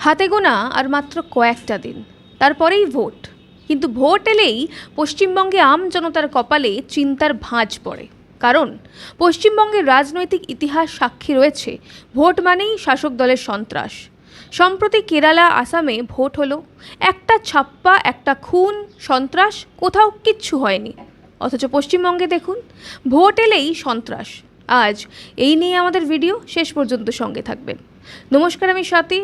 হাতে গোনা আর মাত্র কয়েকটা দিন, তারপরেই ভোট। কিন্তু ভোট এলেই পশ্চিমবঙ্গে আম জনতার কপালে চিন্তার ভাঁজ পড়ে। কারণ পশ্চিমবঙ্গের রাজনৈতিক ইতিহাস সাক্ষী রয়েছে ভোট মানেই শাসক দলের সন্ত্রাস। সম্প্রতি কেরালা, আসামে ভোট হলো, একটা ছাপ্পা, একটা খুন, সন্ত্রাস, কোথাও কিচ্ছু হয়নি। অথচ পশ্চিমবঙ্গে দেখুন, ভোট এলেই সন্ত্রাস। আজ এই নিয়ে আমাদের ভিডিও, শেষ পর্যন্ত সঙ্গে থাকবেন। নমস্কার, আমি স্বাতি।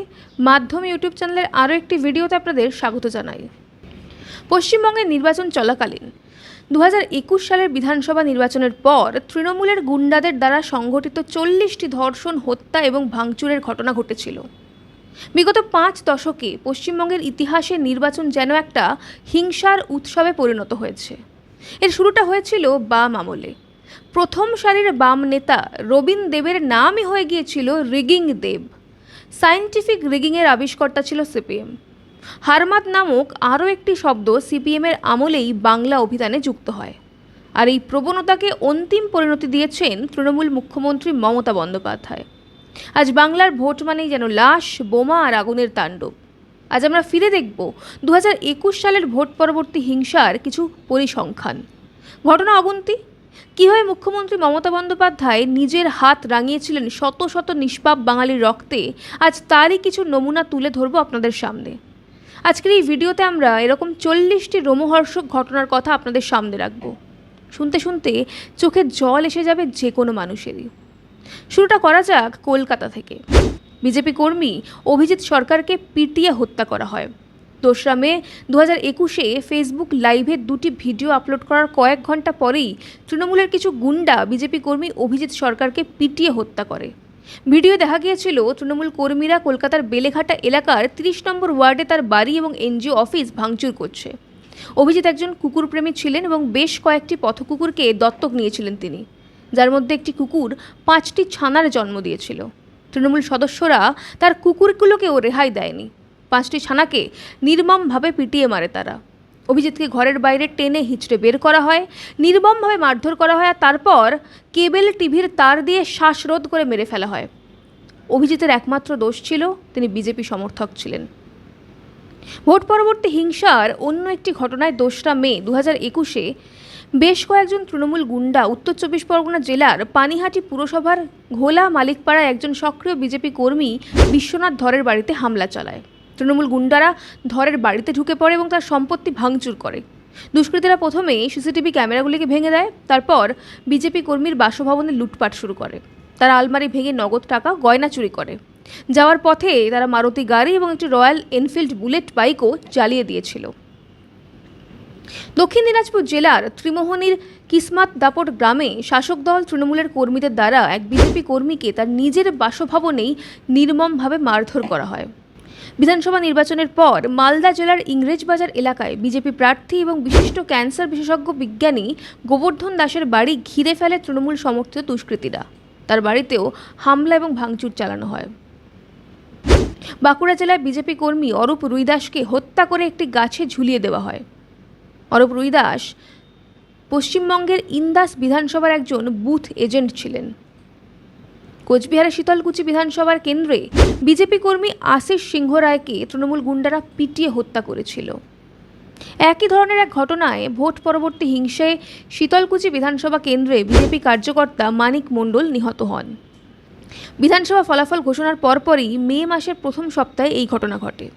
মাধ্যম ইউটিউব চ্যানেলের আরও একটি ভিডিওতে আপনাদের স্বাগত জানাই। পশ্চিমবঙ্গের নির্বাচন চলাকালীন 2021 সালের বিধানসভা নির্বাচনের পর তৃণমূলের গুন্ডাদের দ্বারা সংঘটিত 40টি ধর্ষণ, হত্যা এবং ভাঙচুরের ঘটনা ঘটেছিল। বিগত 5 দশকে পশ্চিমবঙ্গের ইতিহাসে নির্বাচন যেন একটা হিংসার উৎসবে পরিণত হয়েছে। এর শুরুটা হয়েছিল বাম আমলে। প্রথম সারির বাম নেতা রবীন দেবের নামই হয়ে গিয়েছিল রিগিং দেব। সায়েন্টিফিক রিগিংয়ের আবিষ্কর্তা ছিল সিপিএম। হারমাত নামক আরও একটি শব্দ সিপিএমের আমলেই বাংলা অভিধানে যুক্ত হয়। আর এই প্রবণতাকে অন্তিম পরিণতি দিয়েছেন তৃণমূল মুখ্যমন্ত্রী মমতা বন্দ্যোপাধ্যায়। আজ বাংলার ভোট মানেই যেন লাশ, বোমা আর আগুনের তাণ্ডব। আজ আমরা ফিরে দেখব 2021 সালের ভোট পরবর্তী হিংসার কিছু পরিসংখ্যান। ঘটনা অগুন্তি। কীভাবে মুখ্যমন্ত্রী মমতা বন্দ্যোপাধ্যায় নিজের হাত রাঙিয়েছিলেন শত শত নিষ্পাপ বাঙালির রক্তে, আজ তারই কিছু নমুনা তুলে ধরব আপনাদের সামনে। আজকের এই ভিডিওতে আমরা এরকম 40টি রোমহর্ষক ঘটনার কথা আপনাদের সামনে রাখব। শুনতে শুনতে চোখে জল এসে যাবে যে কোনো মানুষেরই। শুরুটা করা যাক কলকাতা থেকে। বিজেপি কর্মী অভিজিৎ সরকারকে পিটিয়ে হত্যা করা হয়। 2রা মে 2021-এ ফেসবুক লাইভে 2টি ভিডিও আপলোড করার কয়েক ঘন্টা পরেই তৃণমূলের কিছু গুন্ডা বিজেপি কর্মী অভিজিৎ সরকারকে পিটিয়ে হত্যা করে। ভিডিও দেখা গিয়েছিল তৃণমূল কর্মীরা কলকাতার বেলেঘাটা এলাকার 30 নম্বর ওয়ার্ডে তার বাড়ি এবং এনজিও অফিস ভাঙচুর করছে। অভিজিৎ একজন কুকুরপ্রেমী ছিলেন এবং বেশ কয়েকটি পথকুকুরকে দত্তক নিয়েছিলেন তিনি, যার মধ্যে একটি কুকুর 5টি ছানার জন্ম দিয়েছিল। তৃণমূল সদস্যরা তার কুকুরগুলোকেও রেহাই দেয়নি। 5টি ছানাকে নির্মমভাবে পিটিয়ে মারে তারা। অভিজিৎকে ঘরের বাইরে টেনে হিঁচড়ে বের করা হয়, নির্মমভাবে মারধর করা হয়, আর তারপর কেবল টিভির তার দিয়ে শ্বাসরোধ করে মেরে ফেলা হয়। অভিজিতের একমাত্র দোষ ছিল তিনি বিজেপি সমর্থক ছিলেন। ভোট পরবর্তী হিংসার অন্য একটি ঘটনায় 2রা মে 2021-এ বেশ কয়েকজন তৃণমূল গুন্ডা উত্তর 24 পরগনা জেলার পানিহাটি পুরসভার ঘোলা মালিকপাড়ায় একজন সক্রিয় বিজেপি কর্মী বিশ্বনাথ ধরের বাড়িতে হামলা চালায়। তৃণমূল গুন্ডারা ধরের বাড়িতে ঢুকে পড়ে এবং তার সম্পত্তি ভাঙচুর করে। দুষ্কৃতীরা প্রথমে সিসিটিভি ক্যামেরাগুলিকে ভেঙে দেয়, তারপর বিজেপি কর্মীর বাসভবনে লুটপাট শুরু করে। তারা আলমারি ভেঙে নগদ টাকা, গয়না চুরি করে। যাওয়ার পথে তারা মারুতি গাড়ি এবং একটি রয়্যাল এনফিল্ড বুলেট বাইকও জ্বালিয়ে দিয়েছিল। দক্ষিণ দিনাজপুর জেলার ত্রিমোহনীর কিসমাত দাপট গ্রামে শাসক দল তৃণমূলের কর্মীদের দ্বারা এক বিজেপি কর্মীকে তার নিজের বাসভবনেই নির্মমভাবে মারধর করা হয়। বিধানসভা নির্বাচনের পর মালদা জেলার ইংরেজবাজার এলাকায় বিজেপি প্রার্থী এবং বিশিষ্ট ক্যান্সার বিশেষজ্ঞ বিজ্ঞানী গোবর্ধন দাসের বাড়ি ঘিরে ফেলে তৃণমূল সমর্থিত দুষ্কৃতীরা। তার বাড়িতেও হামলা এবং ভাঙচুর চালানো হয়। বাঁকুড়া জেলায় বিজেপি কর্মী অরূপ রুইদাসকে হত্যা করে একটি গাছে ঝুলিয়ে দেওয়া হয়। অরূপ রুইদাস পশ্চিমবঙ্গের ইন্দাস বিধানসভার একজন বুথ এজেন্ট ছিলেন। কোচবিহারের শীতলকুচি বিধানসভার কেন্দ্রে বিজেপি কর্মী আশিস সিংহ রায়কে তৃণমূল গুন্ডারা পিটিয়ে হত্যা করেছিল। একই ধরনের এক ঘটনায় ভোট পরবর্তী হিংসায় শীতলকুচি বিধানসভা কেন্দ্রে বিজেপি কার্যকর্তা মানিক মণ্ডল নিহত হন। বিধানসভা ফলাফল ঘোষণার পরপরই মে মাসের প্রথম সপ্তাহে এই ঘটনা ঘটে।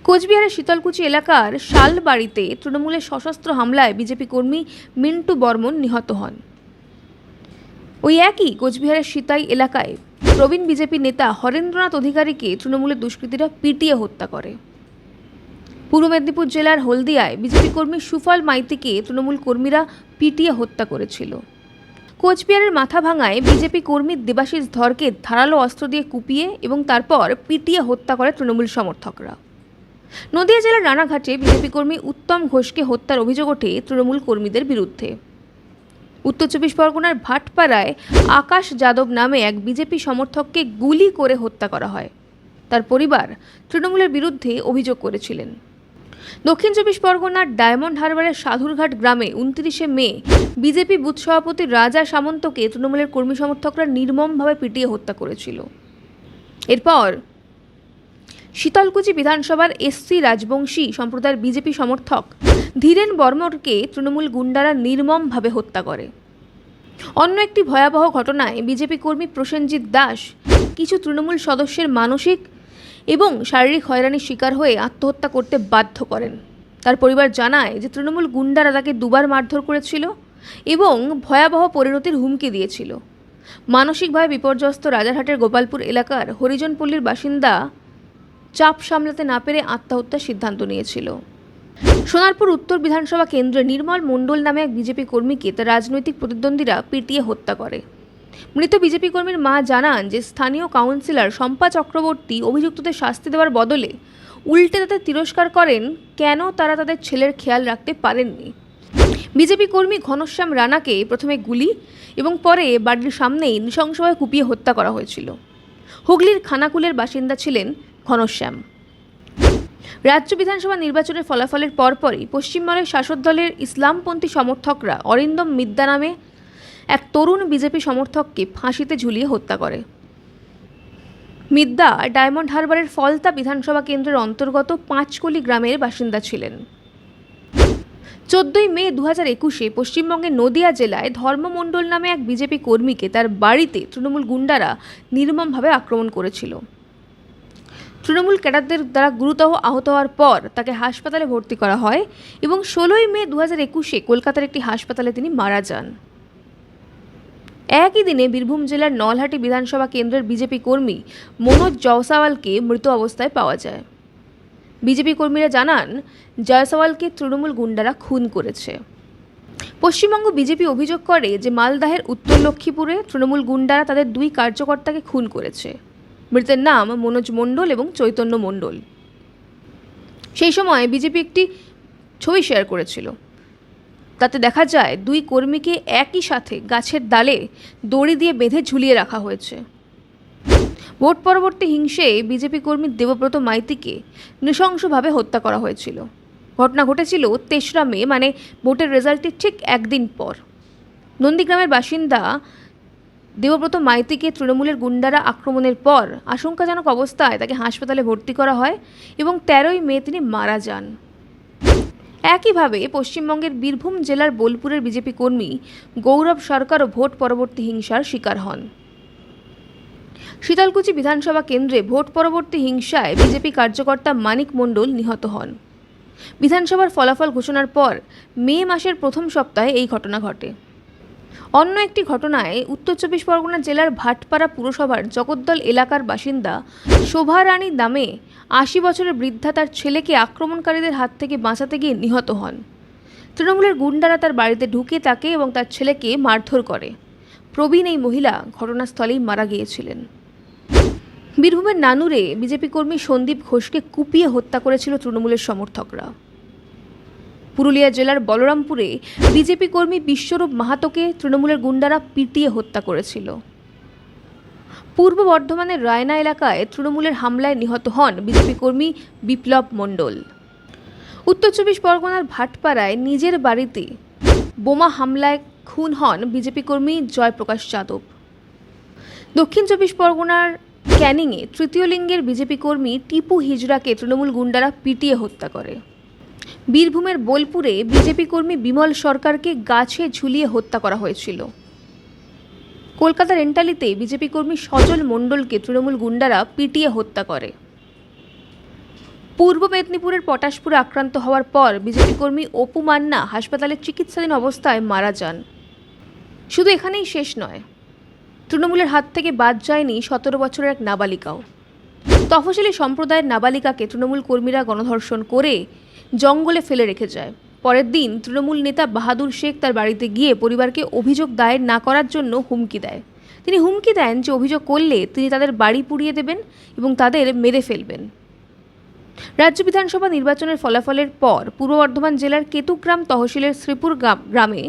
কোচবিহারের শীতলকুচি এলাকার শালবাড়িতে তৃণমূলের সশস্ত্র হামলায় বিজেপি কর্মী মিন্টু বর্মন নিহত হন। ওই একই কোচবিহারের সিতাই এলাকায় প্রবীণ বিজেপি নেতা হরেন্দ্রনাথ অধিকারীকে তৃণমূলের দুষ্কৃতীরা পিটিয়ে হত্যা করে। পূর্ব মেদিনীপুর জেলার হলদিয়ায় বিজেপি কর্মী সুফল মাইতিকে তৃণমূল কর্মীরা পিটিয়ে হত্যা করেছিল। কোচবিহারের মাথাভাঙায় বিজেপি কর্মী দেবাশিস ধরকে ধারালো অস্ত্র দিয়ে কুপিয়ে এবং তারপর পিটিয়ে হত্যা করে তৃণমূল সমর্থকরা। নদিয়া জেলার রানাঘাটে বিজেপি কর্মী উত্তম ঘোষকে হত্যার অভিযোগ ওঠে তৃণমূল কর্মীদের বিরুদ্ধে। উত্তর 24 পরগনার ভাটপাড়ায় আকাশ যাদব নামে এক বিজেপি সমর্থককে গুলি করে হত্যা করা হয়। তার পরিবার তৃণমূলের বিরুদ্ধে অভিযোগ করেছিলেন। দক্ষিণ 24 পরগনার ডায়মন্ড হারবারের সাধুরঘাট গ্রামে 29 মে বিজেপি বুথ সভাপতি রাজা সামন্তকে তৃণমূলের কর্মী সমর্থকরা নির্মমভাবে পিটিয়ে হত্যা করেছিল। এরপর শীতলকুচি বিধানসভার এসসি রাজবংশী সম্প্রদায়ের বিজেপি সমর্থক ধীরেন বর্মনকে তৃণমূল গুন্ডারা নির্মমভাবে হত্যা করে। অন্য একটি ভয়াবহ ঘটনায় বিজেপি কর্মী প্রসেনজিৎ দাস কিছু তৃণমূল সদস্যের মানসিক এবং শারীরিক হয়রানির শিকার হয়ে আত্মহত্যা করতে বাধ্য করেন। তার পরিবার জানায় যে তৃণমূল গুন্ডারা তাকে দুবার মারধর করেছিল এবং ভয়াবহ পরিণতির হুমকি দিয়েছিল। মানসিকভাবে বিপর্যস্ত রাজারহাটের গোপালপুর এলাকার হরিজনপল্লীর বাসিন্দা চাপ সামলাতে না পেরে আত্মহত্যার সিদ্ধান্ত নিয়েছিল। সোনারপুর উত্তর বিধানসভা কেন্দ্রে নির্মল মণ্ডল নামে এক বিজেপি কর্মীকে তার রাজনৈতিক প্রতিদ্বন্দ্বীরা পিটিয়ে হত্যা করে। মৃত বিজেপি কর্মীর মা জানান যে স্থানীয় কাউন্সিলর শম্পা চক্রবর্তী অভিযুক্তদের শাস্তি দেওয়ার বদলে উল্টে তাদের তিরস্কার করেন কেন তারা তাদের ছেলের খেয়াল রাখতে পারেননি। বিজেপি কর্মী ঘনশ্যাম রানাকে প্রথমে গুলি এবং পরে বাড়ির সামনেই নৃশংসভাবে কুপিয়ে হত্যা করা হয়েছিল। হুগলির খানাকুলের বাসিন্দা ছিলেন ঘনশ্যাম। রাজ্য বিধানসভা নির্বাচনের ফলাফলের পরপরই পশ্চিমবঙ্গের শাসক দলের ইসলামপন্থী সমর্থকরা অরিন্দম মিদ্যা নামে এক তরুণ বিজেপি সমর্থককে ফাঁসিতে ঝুলিয়ে হত্যা করে। মিদ্যা ডায়মন্ড হারবারের ফলতা বিধানসভা কেন্দ্রের অন্তর্গত পাঁচকলি গ্রামের বাসিন্দা ছিলেন। 14 মে 2021-এ পশ্চিমবঙ্গের নদিয়া জেলায় ধর্মমণ্ডল নামে এক বিজেপি কর্মীকে তার বাড়িতে তৃণমূল গুন্ডারা নির্মমভাবে আক্রমণ করেছিল। তৃণমূল ক্যাডারদের দ্বারা গুরুতর আহত হওয়ার পর তাকে হাসপাতালে ভর্তি করা হয় এবং 16 মে 2021-এ কলকাতার একটি হাসপাতালে তিনি মারা যান। একই দিনে বীরভূম জেলার নলহাটি বিধানসভা কেন্দ্রের বিজেপি কর্মী মনোজ জয়সওয়ালকে মৃত অবস্থায় পাওয়া যায়। বিজেপি কর্মীরা জানান জয়সওয়ালকে তৃণমূল গুন্ডারা খুন করেছে। পশ্চিমবঙ্গ বিজেপি অভিযোগ করে যে মালদাহের উত্তর লক্ষ্মীপুরে তৃণমূল গুন্ডারা তাদের 2 কার্যকর্তাকে খুন করেছে। মৃতের নাম মনোজ মণ্ডল এবং চৈতন্য মণ্ডল। সেই সময় বিজেপি একটি ছবি শেয়ার করেছিল। তাতে দেখা যায় 2 কর্মীকে একই সাথে গাছের ডালে দড়ি দিয়ে বেঁধে ঝুলিয়ে রাখা হয়েছে। ভোট পরবর্তী হিংসে বিজেপি কর্মী দেবব্রত মাইতিকে নৃশংসভাবে হত্যা করা হয়েছিল। ঘটনা ঘটেছিল 3রা মে, মানে ভোটের রেজাল্টের ঠিক একদিন পর। নন্দীগ্রামের বাসিন্দা দেবব্রত মাইতিকে তৃণমূলের গুন্ডারা আক্রমণের পর আশঙ্কাজনক অবস্থায় তাকে হাসপাতালে ভর্তি করা হয় এবং 13 মে তিনি মারা যান। একইভাবে পশ্চিমবঙ্গের বীরভূম জেলার বোলপুরের বিজেপি কর্মী গৌরব সরকারও ভোট পরবর্তী হিংসার শিকার হন। শীতলকুচি বিধানসভা কেন্দ্রে ভোট পরবর্তী হিংসায় বিজেপি কার্যকর্তা মানিক মণ্ডল নিহত হন। বিধানসভার ফলাফল ঘোষণার পর মে মাসের প্রথম সপ্তাহে এই ঘটনা ঘটে। অন্য একটি ঘটনায় উত্তর 24 পরগনা জেলার ভাটপাড়া পুরসভার জগদ্দল এলাকার বাসিন্দা শোভা রানী নামে 80 বছরের বৃদ্ধা তার ছেলেকে আক্রমণকারীদের হাত থেকে বাঁচাতে গিয়ে নিহত হন। তৃণমূলের গুন্ডারা তার বাড়িতে ঢুকে তাকে এবং তার ছেলেকে মারধর করে। প্রবীণ এই মহিলা ঘটনাস্থলেই মারা গিয়েছিলেন। বীরভূমের নানুরে বিজেপি কর্মী সন্দীপ ঘোষকে কুপিয়ে হত্যা করেছিল তৃণমূলের সমর্থকরা। পুরুলিয়া জেলার বলরামপুরে বিজেপি কর্মী বিশ্বরূপ মাহাতোকে তৃণমূলের গুন্ডারা পিটিয়ে হত্যা করেছিল। পূর্ব বর্ধমানের রায়না এলাকায় তৃণমূলের হামলায় নিহত হন বিজেপি কর্মী বিপ্লব মণ্ডল। উত্তর 24 পরগনার ভাটপাড়ায় নিজের বাড়িতে বোমা হামলায় খুন হন বিজেপি কর্মী জয়প্রকাশ যাদব। দক্ষিণ 24 পরগনার ক্যানিংয়ে তৃতীয় লিঙ্গের বিজেপি কর্মী টিপু হিজড়াকে তৃণমূল গুন্ডারা পিটিয়ে হত্যা করে। বীরভূমের বোলপুরে বিজেপি কর্মী বিমল সরকারকে গাছে ঝুলিয়ে হত্যা করা হয়েছিল। কলকাতার এন্টালিতে বিজেপি কর্মী সজল মণ্ডলকে তৃণমূল গুন্ডারা পিটিয়ে হত্যা করে। পূর্ব মেদিনীপুরের পটাশপুরে আক্রান্ত হওয়ার পর বিজেপি কর্মী অপু মান্না হাসপাতালে চিকিৎসাধীন অবস্থায় মারা যান। শুধু এখানেই শেষ নয়, তৃণমূলের হাত থেকে বাদ যায়নি 17 বছরের এক নাবালিকাও। তফসিলি সম্প্রদায়ের নাবালিকাকে তৃণমূল কর্মীরা গণধর্ষণ করে জঙ্গলে ফেলে রেখে যায়। পরের দিন তৃণমূল নেতা বাহাদুর শেখ তার বাড়িতে গিয়ে পরিবারকে অভিযোগ দায়ের না করার জন্য হুমকি দেয়। তিনি হুমকি দেন যে অভিযোগ করলে তিনি তাদের বাড়ি পুড়িয়ে দেবেন এবং তাদের মেরে ফেলবেন। রাজ্য বিধানসভা নির্বাচনের ফলাফলের পর পূর্ব বর্ধমান জেলার কেতুগ্রাম তহসিলের শ্রীপুর গ্রামে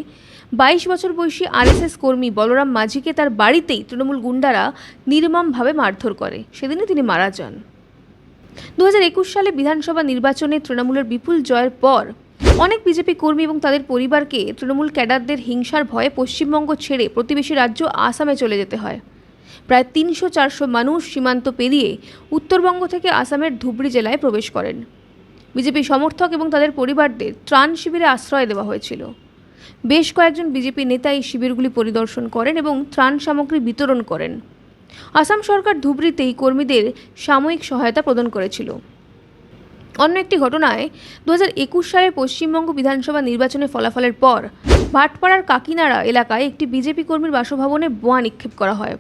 22 বছর বয়সী আরএসএস কর্মী বলরাম মাঝিকে তার বাড়িতেই তৃণমূল গুন্ডারা নির্মমভাবে মারধর করে। সেদিনই তিনি মারা যান। 2021 সালে বিধানসভা নির্বাচনে তৃণমূলের বিপুল জয়ের পর অনেক বিজেপি কর্মী এবং তাদের পরিবারকে তৃণমূল ক্যাডারদের হিংসার ভয়ে পশ্চিমবঙ্গ ছেড়ে প্রতিবেশী রাজ্য আসামে চলে যেতে হয়। প্রায় 300-400 মানুষ সীমান্ত পেরিয়ে উত্তরবঙ্গ থেকে আসামের ধুবড়ী জেলায় প্রবেশ করেন। বিজেপি সমর্থক এবং তাদের পরিবারদের ত্রাণ শিবিরে আশ্রয় দেওয়া হয়েছিল। বেশ কয়েকজন বিজেপি নেতা এই শিবিরগুলি পরিদর্শন করেন এবং ত্রাণ সামগ্রী বিতরণ করেন। আসাম সরকার ধুবড়ীতে এই কর্মীদের সাময়িক সহায়তা প্রদান করেছিল। অন্য একটি ঘটনায় 2021 সালের পশ্চিমবঙ্গ বিধানসভা নির্বাচনের ফলাফলের পর ভাটপাড়ার কাকিনাড়া এলাকায় একটি বিজেপি কর্মীর বাসভবনে বোমা নিক্ষেপ করা হয়।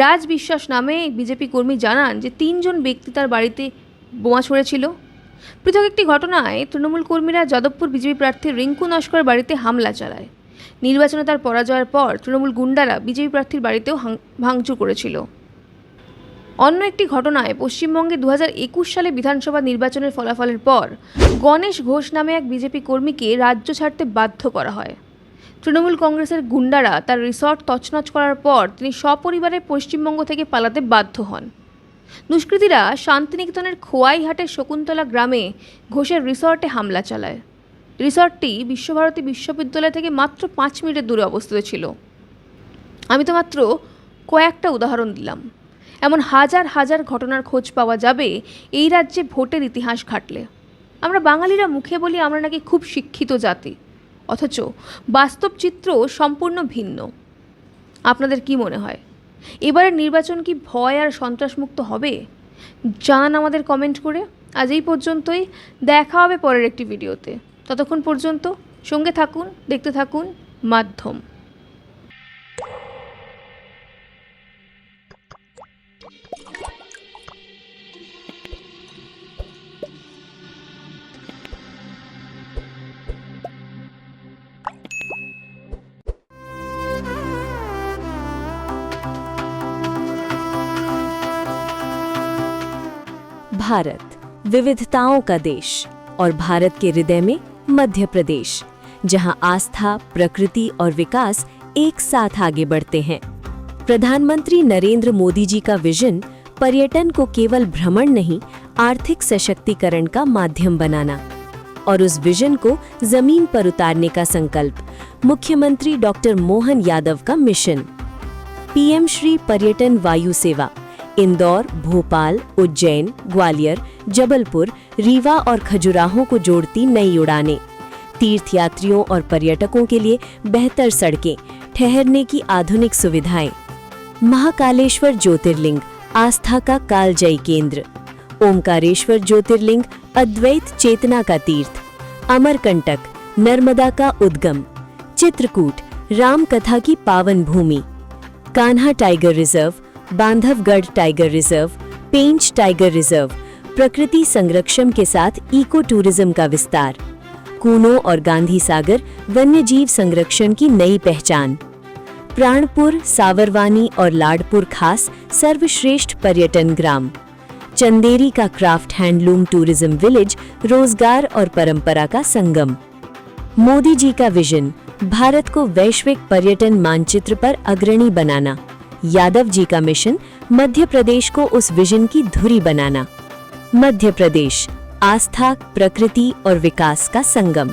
রাজ বিশ্বাস নামে এক বিজেপি কর্মী জানান যে 3 জন ব্যক্তি তার বাড়িতে বোমা ছুঁড়েছিল। পৃথক একটি ঘটনায় তৃণমূল কর্মীরা যাদবপুর বিজেপি প্রার্থী রিঙ্কু নস্করের বাড়িতে হামলা চালায়। নির্বাচনে তার পরাজয়ের পর তৃণমূল গুন্ডারা বিজেপি প্রার্থীর বাড়িতেও ভাঙচুর করেছিল। অন্য একটি ঘটনায় পশ্চিমবঙ্গে 2021 সালে বিধানসভা নির্বাচনের ফলাফলের পর গণেশ ঘোষ নামে এক বিজেপি কর্মীকে রাজ্য ছাড়তে বাধ্য করা হয়। তৃণমূল কংগ্রেসের গুন্ডারা তার রিসর্ট তছনছ করার পর তিনি সপরিবারে পশ্চিমবঙ্গ থেকে পালাতে বাধ্য হন। দুষ্কৃতীরা শান্তিনিকেতনের খোয়াইহাটের শকুন্তলা গ্রামে ঘোষের রিসর্টে হামলা চালায়। রিসর্টটি বিশ্বভারতী বিশ্ববিদ্যালয় থেকে মাত্র 5 মিনিটের দূরে অবস্থিত ছিল। আমি তো মাত্র কয়েকটা উদাহরণ দিলাম। এমন হাজার হাজার ঘটনার খোঁজ পাওয়া যাবে এই রাজ্যে ভোটের ইতিহাস ঘাটলে। আমরা বাঙালিরা মুখে বলি আমরা নাকি খুব শিক্ষিত জাতি, অথচ বাস্তব চিত্র সম্পূর্ণ ভিন্ন। আপনাদের কি মনে হয়, এবারের নির্বাচন কি ভয় আর সন্ত্রাসমুক্ত হবে? জানান আমাদের কমেন্ট করে। আজ এই পর্যন্তই, দেখা হবে পরের একটি ভিডিওতে। ততক্ষণ পর্যন্ত সঙ্গে থাকুন, দেখতে থাকুন মাধ্যম। भारत विविधताओं का देश और भारत के हृदय में मध्य प्रदेश, जहां आस्था, प्रकृति और विकास एक साथ आगे बढ़ते हैं। प्रधानमंत्री नरेंद्र मोदी जी का विजन पर्यटन को केवल भ्रमण नहीं, आर्थिक सशक्तिकरण का माध्यम बनाना, और उस विजन को जमीन पर उतारने का संकल्प मुख्यमंत्री डॉक्टर मोहन यादव का मिशन। पीएम श्री पर्यटन वायु सेवा इंदौर, भोपाल, उज्जैन, ग्वालियर, जबलपुर, रीवा और खजुराहो को जोड़ती नई उड़ानें, तीर्थयात्रियों और पर्यटकों के लिए बेहतर सड़कें, ठहरने की आधुनिक सुविधाएं, महाकालेश्वर ज्योतिर्लिंग आस्था का कालजयी केंद्र, ओमकारेश्वर ज्योतिर्लिंग अद्वैत चेतना का तीर्थ, अमरकंटक नर्मदा का उद्गम, चित्रकूट राम कथा की पावन भूमि, Kanha tiger reserve, Bandhavgarh tiger reserve, Pench tiger reserve, प्रकृति संरक्षण के साथ इको टूरिज्म का विस्तार, कूनो और गांधी सागर वन्यजीव संरक्षण की नई पहचान, प्राणपुर, सावरवानी और लाडपुर खास सर्वश्रेष्ठ पर्यटन ग्राम, चंदेरी का क्राफ्ट हैंडलूम टूरिज्म विलेज रोजगार और परंपरा का संगम। मोदी जी का विजन भारत को वैश्विक पर्यटन मानचित्र पर अग्रणी बनाना, यादव जी का मिशन मध्य प्रदेश को उस विजन की धुरी बनाना। मध्य प्रदेश आस्था, प्रकृति और विकास का संगम।